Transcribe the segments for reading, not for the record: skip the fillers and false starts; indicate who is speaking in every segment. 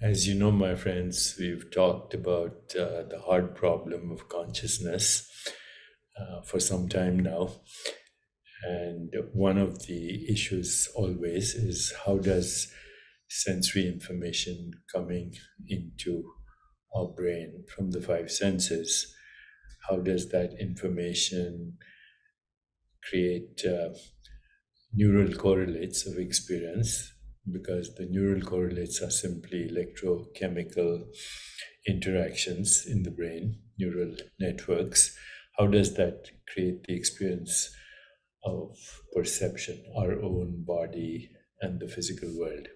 Speaker 1: As you know, my friends, we've talked about the hard problem of consciousness for some time now. And one of the issues always is how does sensory information coming into our brain from the five senses, how does that information create neural correlates of experience? Because the neural correlates are simply electrochemical interactions in the brain, neural networks. How does that create the experience of perception, our own body and the physical world?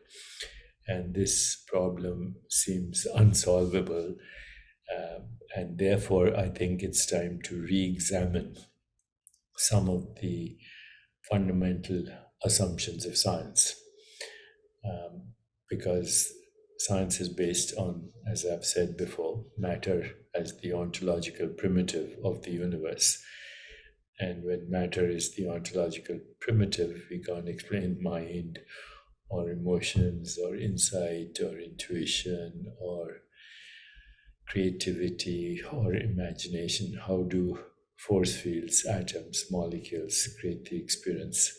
Speaker 1: And this problem seems unsolvable. And therefore, I think it's time to re examine some of the fundamental assumptions of science. Because science is based on, as I've said before, matter as the ontological primitive of the universe. And when matter is the ontological primitive, we can't explain mind or emotions or insight or intuition or creativity or imagination. How do force fields, atoms, molecules create the experience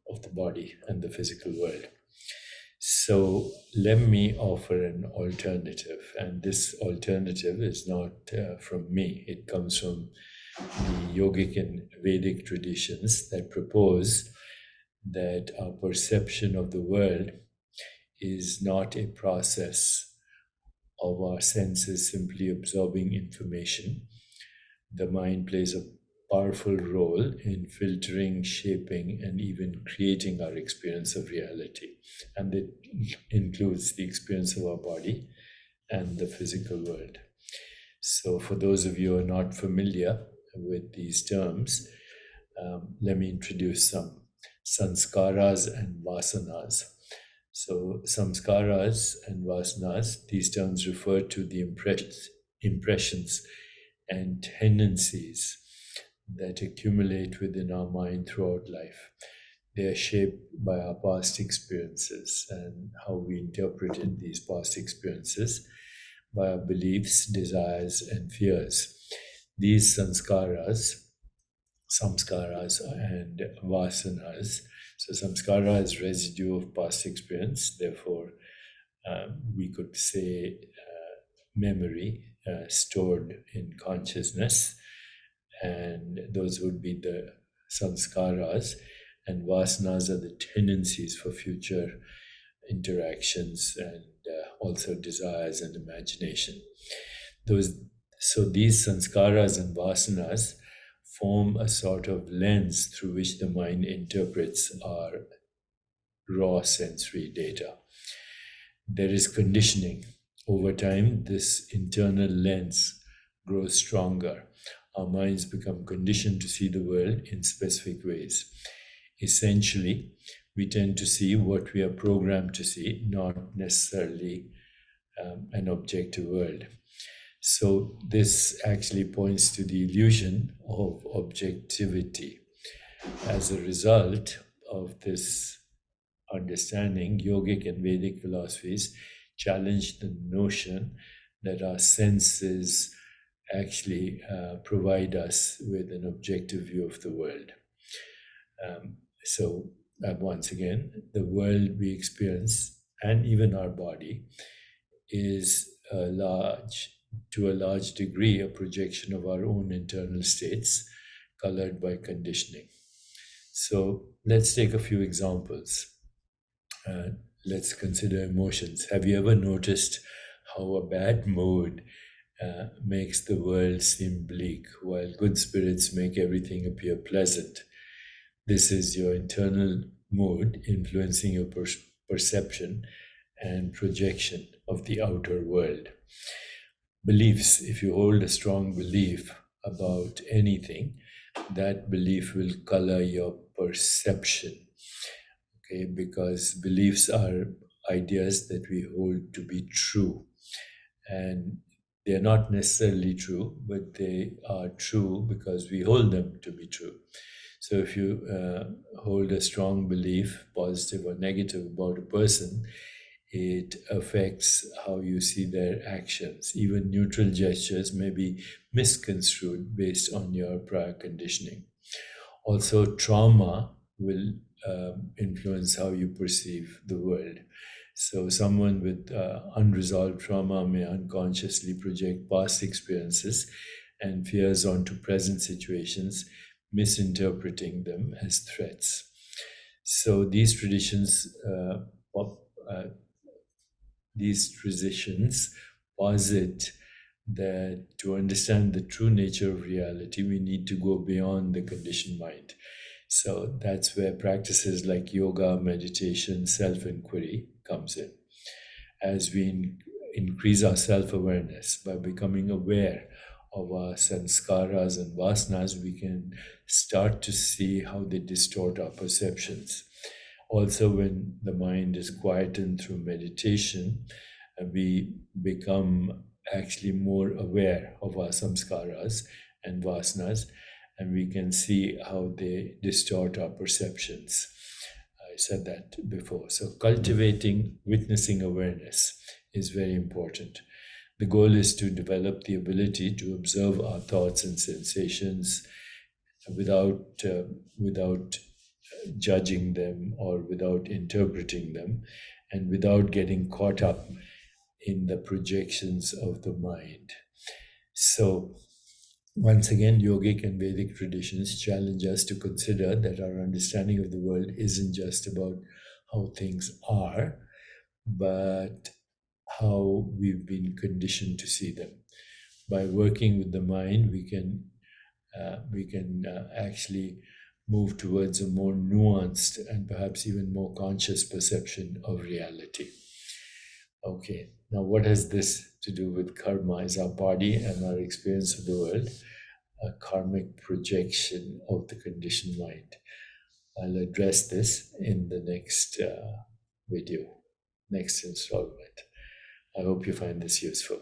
Speaker 1: of the body and the physical world? So let me offer an alternative, and this alternative is not from me. It comes from the Yogic and Vedic traditions that propose that our perception of the world is not a process of our senses simply absorbing information. The mind plays a powerful role in filtering, shaping, and even creating our experience of reality. And it includes the experience of our body and the physical world. So, for those of you who are not familiar with these terms, let me introduce some sanskaras and vasanas. So, samskaras and vasanas, these terms refer to the impressions and tendencies that accumulate within our mind throughout life. They are shaped by our past experiences and how we interpreted these past experiences, by our beliefs, desires, and fears. These samskaras and vasanas. So, samskara is residue of past experience. Therefore, we could say memory stored in consciousness, and those would be the samskaras, and vasanas are the tendencies for future interactions and also desires and imagination. These sanskaras and vasanas form a sort of lens through which the mind interprets our raw sensory data. There is conditioning. Over time, this internal lens grows stronger. Our minds become conditioned to see the world in specific ways. Essentially, we tend to see what we are programmed to see, not necessarily an objective world. So, this actually points to the illusion of objectivity. As a result of this understanding, yogic and Vedic philosophies challenge the notion that our senses actually provide us with an objective view of the world. Once again, the world we experience and even our body is to a large degree, a projection of our own internal states colored by conditioning. So let's take a few examples. Let's consider emotions. Have you ever noticed how a bad mood makes the world seem bleak, while good spirits make everything appear pleasant? This is your internal mood influencing your perception and projection of the outer world. Beliefs. If you hold a strong belief about anything, that belief will color your perception. Okay, because beliefs are ideas that we hold to be true, and they're not necessarily true, but they are true because we hold them to be true. So if you hold a strong belief, positive or negative, about a person, It affects how you see their actions. Even neutral gestures may be misconstrued based on your prior conditioning. Also, trauma will influence how you perceive the world. So, someone with unresolved trauma may unconsciously project past experiences and fears onto present situations, misinterpreting them as threats. So, pop- uh, these traditions posit that to understand the true nature of reality, we need to go beyond the conditioned mind. So that's where practices like yoga, meditation, self-inquiry comes in. As we increase our self-awareness by becoming aware of our sanskaras and vasanas, we can start to see how they distort our perceptions. Also, when the mind is quietened through meditation, we become actually more aware of our samskaras and vasanas, and we can see how they distort our perceptions. I said that before. So, cultivating witnessing awareness is very important. The goal is to develop the ability to observe our thoughts and sensations without judging them or without interpreting them, and without getting caught up in the projections of the mind. So, once again, yogic and Vedic traditions challenge us to consider that our understanding of the world isn't just about how things are, but how we've been conditioned to see them. By working with the mind, we can actually move towards a more nuanced and perhaps even more conscious perception of reality. Okay, now what has this to do with karma? Is our body and our experience of the world a karmic projection of the conditioned mind? I'll address this in the next video, next installment. I hope you find this useful.